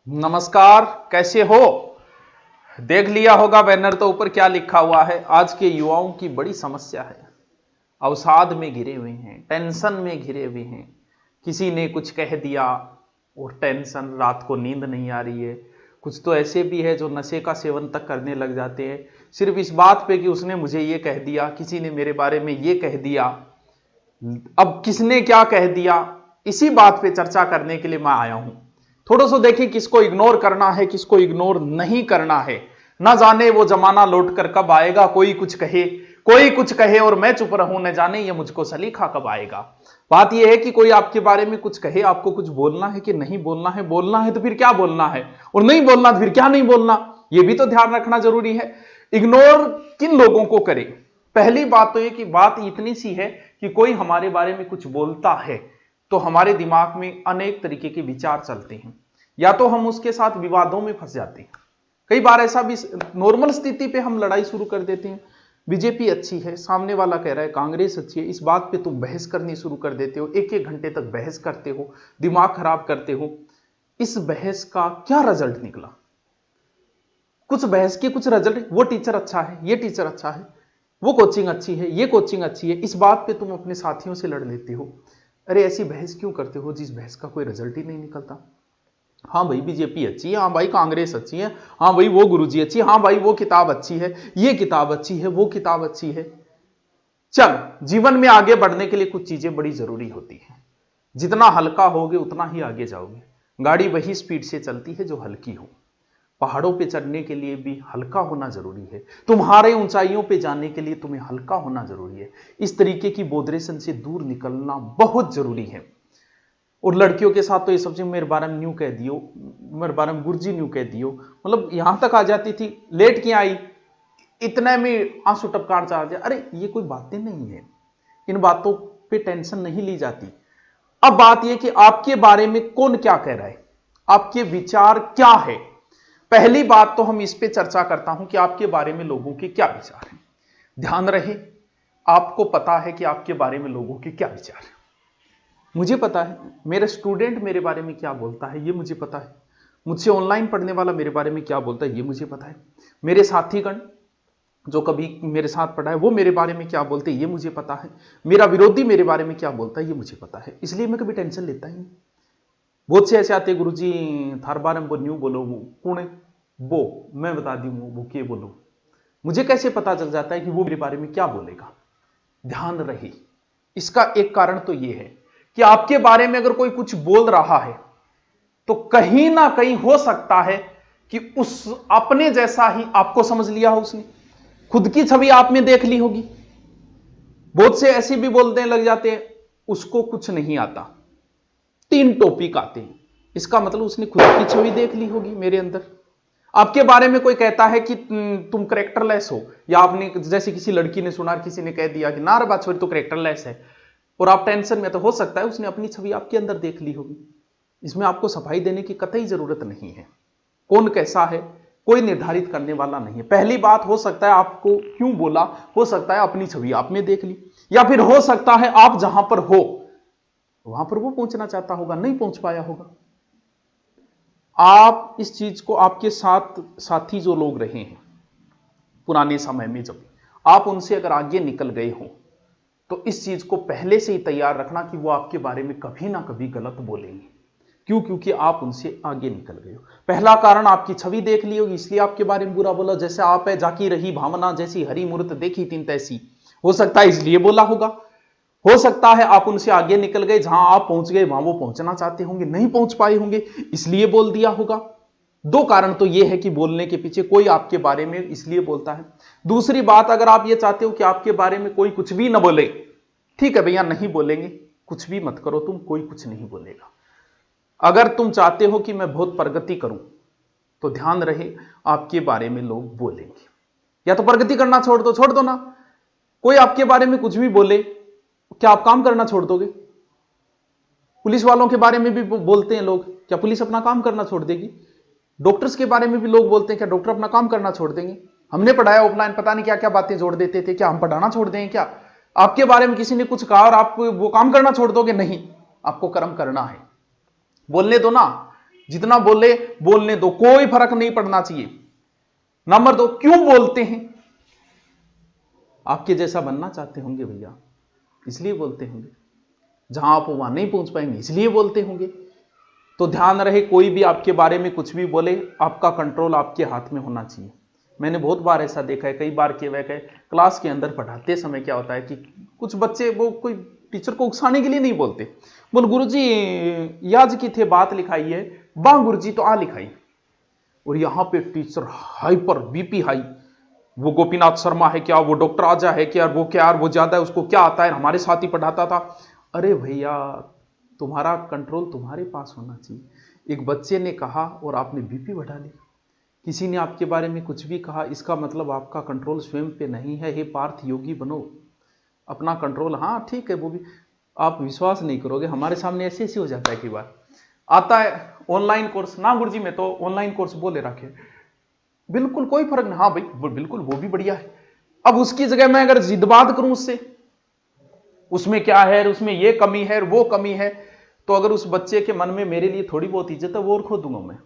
नमस्कार, कैसे हो? देख लिया होगा बैनर तो ऊपर क्या लिखा हुआ है। आज के युवाओं की बड़ी समस्या है, अवसाद में घिरे हुए हैं, टेंशन में घिरे हुए हैं। किसी ने कुछ कह दिया और टेंशन, रात को नींद नहीं आ रही है। कुछ तो ऐसे भी है जो नशे का सेवन तक करने लग जाते हैं सिर्फ इस बात पे कि उसने मुझे ये कह दिया, किसी ने मेरे बारे में ये कह दिया। अब किसने क्या कह दिया, इसी बात पे चर्चा करने के लिए मैं आया हूं। थोड़ा सा देखिए किसको इग्नोर करना है, किसको इग्नोर नहीं करना है। ना जाने वो जमाना लौट कर कब आएगा, कोई कुछ कहे और मैं चुप रहूं, न जाने ये मुझको सलीखा कब आएगा। बात यह है कि कोई आपके बारे में कुछ कहे, आपको कुछ बोलना है कि नहीं बोलना है। बोलना है तो फिर क्या बोलना है, और नहीं बोलना तो फिर क्या नहीं बोलना, यह भी तो ध्यान रखना जरूरी है। इग्नोर किन लोगों को करें? पहली बात तो यह कि बात इतनी सी है कि कोई हमारे बारे में कुछ बोलता है तो हमारे दिमाग में अनेक तरीके के विचार चलते हैं, या तो हम उसके साथ विवादों में फंस जाते हैं। कई बार ऐसा भी नॉर्मल स्थिति पे हम लड़ाई शुरू कर देते हैं। बीजेपी अच्छी है, सामने वाला कह रहा है कांग्रेस अच्छी है, इस बात पे तुम बहस करनी शुरू कर देते हो। एक एक घंटे तक बहस करते हो, दिमाग खराब करते हो। इस बहस का क्या रिजल्ट निकला? कुछ बहस के कुछ रिजल्ट, वो टीचर अच्छा है, ये टीचर अच्छा है, वो कोचिंग अच्छी है, ये कोचिंग अच्छी है, इस बात पे तुम अपने साथियों से लड़ लेते हो। अरे ऐसी बहस क्यों करते हो जिस बहस का कोई रिजल्ट ही नहीं निकलता? हाँ भाई बीजेपी अच्छी है, हाँ भाई कांग्रेस अच्छी है, हाँ भाई वो गुरुजी अच्छी है, हाँ भाई वो किताब अच्छी है, ये किताब अच्छी है, वो किताब अच्छी है। चल, जीवन में आगे बढ़ने के लिए कुछ चीजें बड़ी जरूरी होती है। जितना हल्का होगे उतना ही आगे जाओगे। गाड़ी वही स्पीड से चलती है जो हल्की हो। पहाड़ों पे चढ़ने के लिए भी हल्का होना जरूरी है, तुम्हारे ऊंचाइयों पे जाने के लिए तुम्हें हल्का होना जरूरी है। इस तरीके की बोधरेशन से दूर निकलना बहुत जरूरी है। और लड़कियों के साथ तो ये सबसे मेरे बारे में न्यू कह दियो, मेरे बारे में गुरुजी न्यू कह दियो, मतलब यहां तक आ जाती थी। लेट क्यों आई, इतने में आंसू टपकान चाह जाए। अरे ये कोई बातें नहीं है, इन बातों पे टेंशन नहीं ली जाती। अब बात यह कि आपके बारे में कौन क्या कह रहा है, आपके विचार क्या है। पहली बात तो हम इस पे चर्चा करता हूं कि आपके बारे में लोगों के क्या विचार हैं। ध्यान रहे, आपको पता है कि आपके बारे में लोगों के क्या विचार है। मुझे पता है मेरा स्टूडेंट मेरे बारे में क्या बोलता है, ये मुझे पता है। मुझसे ऑनलाइन पढ़ने वाला मेरे बारे में क्या बोलता है, ये मुझे पता है। मेरे साथीगण जो कभी मेरे साथ पढ़ा है वो मेरे बारे में क्या बोलते हैं, ये मुझे पता है। मेरा विरोधी मेरे बारे में क्या बोलता है, ये मुझे पता है। इसलिए मैं कभी टेंशन लेता ही नहीं। बहुत से ऐसे आते हैं, गुरुजी थार बारे में न्यू बोलो, वो कौन है वो, मैं बता दी वो के बोलो। मुझे कैसे पता चल जाता है कि वो मेरे बारे में क्या बोलेगा? ध्यान रहे, इसका एक कारण तो यह है कि आपके बारे में अगर कोई कुछ बोल रहा है तो कहीं ना कहीं हो सकता है कि उस अपने जैसा ही आपको समझ लिया हो, उसने खुद की छवि आप में देख ली होगी। बहुत से ऐसे भी बोलने लग जाते हैं उसको कुछ नहीं आता, 3 टॉपिक आते हैं, इसका मतलब उसने खुद की छवि देख ली होगी मेरे अंदर। आपके बारे में कोई कहता है कि तुम करेक्टरलेस हो, या आपने जैसे किसी लड़की ने सुना, किसी ने कह दिया कि ना रे बात छोड़ी तो करेक्टरलेस है, और आप टेंशन में, तो हो सकता है उसने अपनी छवि आपके अंदर देख ली होगी। इसमें आपको सफाई देने की कतई जरूरत नहीं है। कौन कैसा है कोई निर्धारित करने वाला नहीं है। पहली बात, हो सकता है आपको क्यों बोला, हो सकता है अपनी छवि आप में देख ली, या फिर हो सकता है आप जहां पर हो वहां पर वो पहुंचना चाहता होगा, नहीं पहुंच पाया होगा। आप इस चीज को, आपके साथ साथी जो लोग रहे हैं पुराने समय में, जब आप उनसे अगर आगे निकल गए हो तो इस चीज को पहले से ही तैयार रखना कि वो आपके बारे में कभी ना कभी गलत बोलेंगे। क्यों? क्योंकि आप उनसे आगे निकल गए हो। पहला कारण, आपकी छवि देख ली होगी इसलिए आपके बारे में बुरा बोला। जैसे आप है, जाकी रही भावना जैसी हरी मूर्त देखी तीन तैसी, हो सकता है इसलिए बोला होगा। हो सकता है आप उनसे आगे निकल गए, जहां आप पहुंच गए वहां वो पहुंचना चाहते होंगे, नहीं पहुंच पाए होंगे, इसलिए बोल दिया होगा। 2 कारण तो यह है कि बोलने के पीछे कोई आपके बारे में इसलिए बोलता है। दूसरी बात, अगर आप ये चाहते हो कि आपके बारे में कोई कुछ भी ना बोले, ठीक है भैया नहीं बोलेंगे, कुछ भी मत करो तुम, कोई कुछ नहीं बोलेगा। अगर तुम चाहते हो कि मैं बहुत प्रगति करूं तो ध्यान रहे आपके बारे में लोग बोलेंगे। या तो प्रगति करना छोड़ दो ना। कोई आपके बारे में कुछ भी बोले, क्या आप काम करना छोड़ दोगे? पुलिस वालों के बारे में भी बोलते हैं लोग, क्या पुलिस अपना काम करना छोड़ देगी? डॉक्टर्स के बारे में भी लोग बोलते हैं, क्या डॉक्टर अपना काम करना छोड़ देंगे? हमने पढ़ाया ऑफलाइन, पता नहीं क्या क्या बातें जोड़ देते थे, क्या हम पढ़ाना छोड़ देंगे क्या? आपके बारे में किसी ने कुछ कहा और आप वो काम करना छोड़ दोगे? नहीं, आपको कर्म करना है। बोलने दो ना, जितना बोले बोलने दो, कोई फर्क नहीं पड़ना चाहिए। नंबर 2, क्यों बोलते हैं? आपके जैसा बनना चाहते होंगे भैया, इसलिए बोलते होंगे। जहां आप वहां नहीं पहुंच पाएंगे, इसलिए बोलते होंगे। तो ध्यान रहे, कोई भी आपके बारे में कुछ भी बोले, आपका कंट्रोल आपके हाथ में होना चाहिए। मैंने बहुत बार ऐसा देखा है, कई बार के वह क्लास के अंदर पढ़ाते समय क्या होता है कि कुछ बच्चे वो कोई टीचर को उकसाने के लिए नहीं बोलते, बोल गुरुजी याज की थे बात लिखाई है, बा गुरुजी तो आ लिखाई। और यहां पे टीचर हाइपर, बीपी हाई, वो गोपीनाथ शर्मा है क्या, वो डॉक्टर आजा है क्या, वो क्या, वो ज्यादा है, उसको क्या आता है, हमारे साथ ही पढ़ाता था। अरे भैया, तुम्हारा कंट्रोल तुम्हारे पास होना चाहिए। एक बच्चे ने कहा और आपने बीपी बढ़ा ली, किसी ने आपके बारे में कुछ भी कहा, इसका मतलब आपका कंट्रोल स्वयं पे नहीं है। हे पार्थ योगी बनो, अपना कंट्रोल। हाँ ठीक है, वो भी आप विश्वास नहीं करोगे, हमारे सामने ऐसे ऐसे हो जाता है। कई बार आता है ऑनलाइन कोर्स, ना गुरुजी मैं तो ऑनलाइन कोर्स बोले रखे, बिल्कुल कोई फर्क नहीं। हाँ भाई बिल्कुल वो भी बढ़िया है। अब उसकी जगह मैं अगर जिद्बात करूं उससे, उसमें क्या है, उसमें ये कमी है, वो कमी है, तो अगर उस बच्चे के मन में मेरे लिए थोड़ी बहुत इज्जत है, वो और खो दूंगा मैं।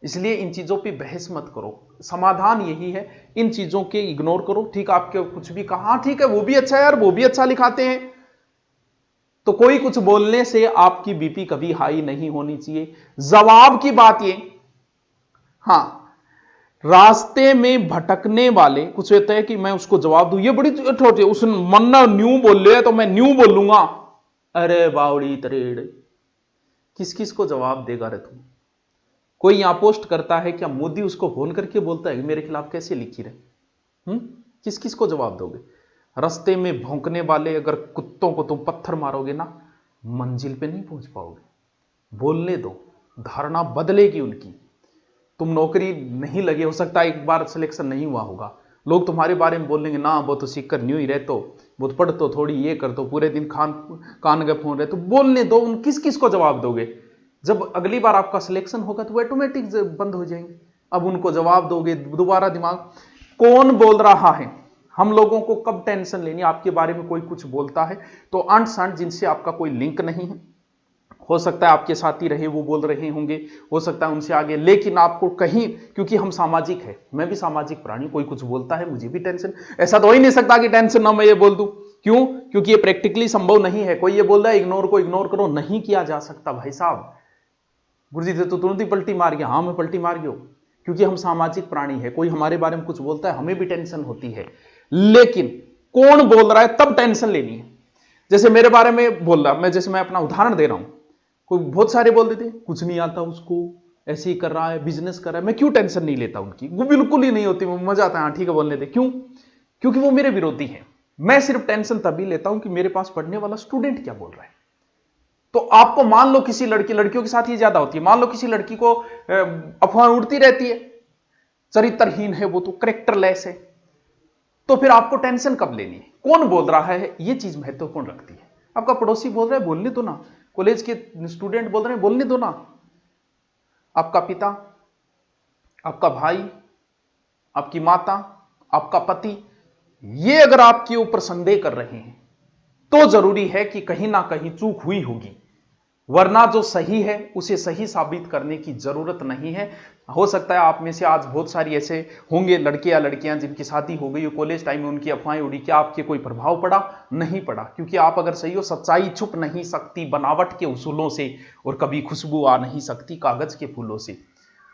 इसलिए इन चीजों पे बहस मत करो, समाधान यही है, इन चीजों के इग्नोर करो। ठीक, आपके कुछ भी कहा, ठीक है वो भी अच्छा है यार, वो भी अच्छा लिखाते हैं, तो कोई कुछ बोलने से आपकी बीपी कभी हाई नहीं होनी चाहिए। जवाब की बात ये, हां, रास्ते में भटकने वाले कुछ होता है कि मैं उसको जवाब दूं, ये बड़ी छोटी, उस मन्ना न्यू बोल रहे तो मैं न्यू बोलूंगा। अरे बावड़ी तरेड़, किस किस को जवाब देगा रे तुम? कोई यहां पोस्ट करता है क्या, मोदी उसको फोन करके बोलता है कि मेरे खिलाफ कैसे लिखी रहे? किस किस को जवाब दोगे? रास्ते में भौंकने वाले अगर कुत्तों को तुम पत्थर मारोगे ना, मंजिल पे नहीं पहुंच पाओगे। बोलने दो, धारणा बदलेगी उनकी। तुम नौकरी नहीं लगे, हो सकता है एक बार सिलेक्शन नहीं हुआ होगा, लोग तुम्हारे बारे में बोलेंगे ना वो तो सीख कर न्यू ही रहते हो, वो तो पढ़ तो थोड़ी ये कर तो पूरे दिन कान गप हो रहे, तो बोलने दो। उन किस किस को जवाब दोगे? जब अगली बार आपका सिलेक्शन होगा तो वो ऑटोमेटिक बंद हो जाएंगे। अब उनको जवाब दोगे, दोबारा दिमाग। कौन बोल रहा है? हम लोगों को कब टेंशन लेनी? आपके बारे में कोई कुछ बोलता है तो अंट संट जिनसे आपका कोई लिंक नहीं है, हो सकता है आपके साथ ही रहे, वो बोल रहे होंगे, हो सकता है उनसे आगे, लेकिन आपको कहीं, क्योंकि हम सामाजिक है, मैं भी सामाजिक प्राणी, कोई कुछ बोलता है मुझे भी टेंशन। ऐसा तो हो ही नहीं सकता कि टेंशन ना मैं ये बोल दूं। क्यों? क्योंकि ये प्रैक्टिकली संभव नहीं है। कोई ये बोल रहा है इग्नोर को इग्नोर करो, नहीं किया जा सकता भाई साहब। गुरुजी से तो तुरंत ही पलटी मार गया, हाँ मैं पलटी मार गया, क्योंकि हम सामाजिक प्राणी है। कोई हमारे बारे में कुछ बोलता है, हमें भी टेंशन होती है, लेकिन कौन बोल रहा है तब टेंशन लेनी है। जैसे मेरे बारे में बोल रहा, मैं अपना उदाहरण दे रहा हूं, कोई बहुत सारे बोल देते कुछ नहीं आता उसको, ऐसे ही कर रहा है, बिजनेस कर रहा है, मैं क्यों टेंशन नहीं लेता उनकी? वो बिल्कुल ही नहीं होती, मजा आता है, हाँ ठीक है बोलने दे। क्यों? क्योंकि वो मेरे विरोधी हैं। मैं सिर्फ टेंशन तभी लेता हूं कि मेरे पास पढ़ने वाला स्टूडेंट क्या बोल रहा है। तो आपको मान लो किसी लड़कियों के साथ ही ज्यादा होती है, मान लो किसी लड़की को अफवाह उड़ती रहती है, चरित्रहीन है वो, तो कैरेक्टरलेस है, तो फिर आपको टेंशन कब लेनी है? कौन बोल रहा है, ये चीज महत्वपूर्ण रखती है। आपका पड़ोसी बोल रहा है, बोलने दो ना। कॉलेज के स्टूडेंट बोल रहे हैं, बोलने दो ना। आपका पिता, आपका भाई, आपकी माता, आपका पति, ये अगर आपके ऊपर संदेह कर रहे हैं तो जरूरी है कि कहीं ना कहीं चूक हुई होगी, वरना जो सही है उसे सही साबित करने की जरूरत नहीं है। हो सकता है आप में से आज बहुत सारी ऐसे होंगे लड़के या लड़कियां जिनकी शादी हो गई, कॉलेज टाइम में उनकी अफवाहें उड़ी, क्या आपके कोई प्रभाव पड़ा? नहीं पड़ा, क्योंकि आप अगर सही हो, सच्चाई छुप नहीं सकती बनावट के उसूलों से, और कभी खुशबू आ नहीं सकती कागज के फूलों से।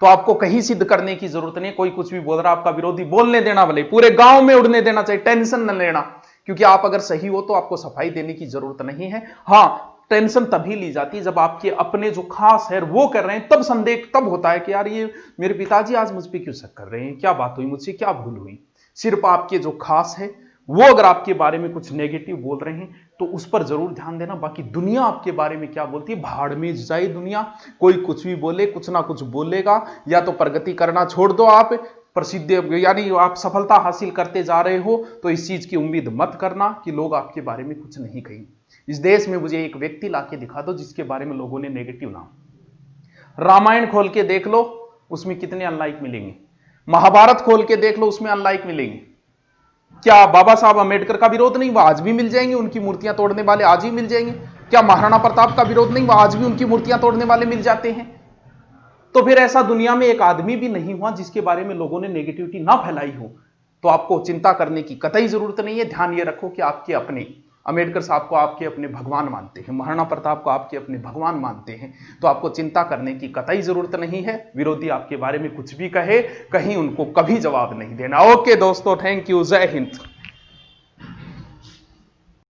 तो आपको कहीं सिद्ध करने की जरूरत नहीं। कोई कुछ भी बोल रहा, आपका विरोधी, बोलने देना, भले पूरे गांव में उड़ने देना चाहिए, टेंशन न लेना, क्योंकि आप अगर सही हो तो आपको सफाई देने की जरूरत नहीं है। हां, टेंशन तभी ली जाती है जब आपके अपने जो खास है वो कर रहे हैं, तब संदेह तब होता है कि यार ये मेरे पिताजी आज मुझ पर क्यों शक कर रहे हैं, क्या बात हुई, मुझसे क्या भूल हुई। सिर्फ आपके जो खास है वो अगर आपके बारे में कुछ नेगेटिव बोल रहे हैं तो उस पर जरूर ध्यान देना। बाकी दुनिया आपके बारे में क्या बोलती है, भाड़ में जाए दुनिया, कोई कुछ भी बोले, कुछ ना कुछ बोलेगा। या तो प्रगति करना छोड़ दो, आप प्रसिद्ध यानी आप सफलता हासिल करते जा रहे हो, तो इस चीज की उम्मीद मत करना कि लोग आपके बारे में कुछ नहीं कहेंगे। इस देश में मुझे एक व्यक्ति लाके दिखा दो जिसके बारे में लोगों ने नेगेटिव नाम। रामायण खोल के देख लो, उसमें कितने अनलाइक मिलेंगे। महाभारत खोल के देख लो, उसमें अनलाइक मिलेंगे। क्या बाबा साहब अम्बेडकर का विरोध नहीं? वह आज भी मिल जाएंगे, उनकी मूर्तियां तोड़ने वाले आज भी मिल जाएंगे। क्या महाराणा प्रताप का विरोध नहीं? वह आज भी उनकी मूर्तियां तोड़ने वाले मिल जाते हैं। तो फिर ऐसा दुनिया में एक आदमी भी नहीं हुआ जिसके बारे में लोगों ने नेगेटिविटी ना फैलाई हो। तो आपको चिंता करने की कतई जरूरत नहीं है। ध्यान ये रखो कि आपके अपने अंबेडकर साहब को आपके अपने भगवान मानते हैं, महाराणा प्रताप को आपके अपने भगवान मानते हैं, तो आपको चिंता करने की कतई जरूरत नहीं है। विरोधी आपके बारे में कुछ भी कहे, कहीं उनको कभी जवाब नहीं देना। ओके दोस्तों, थैंक यू, जय हिंद।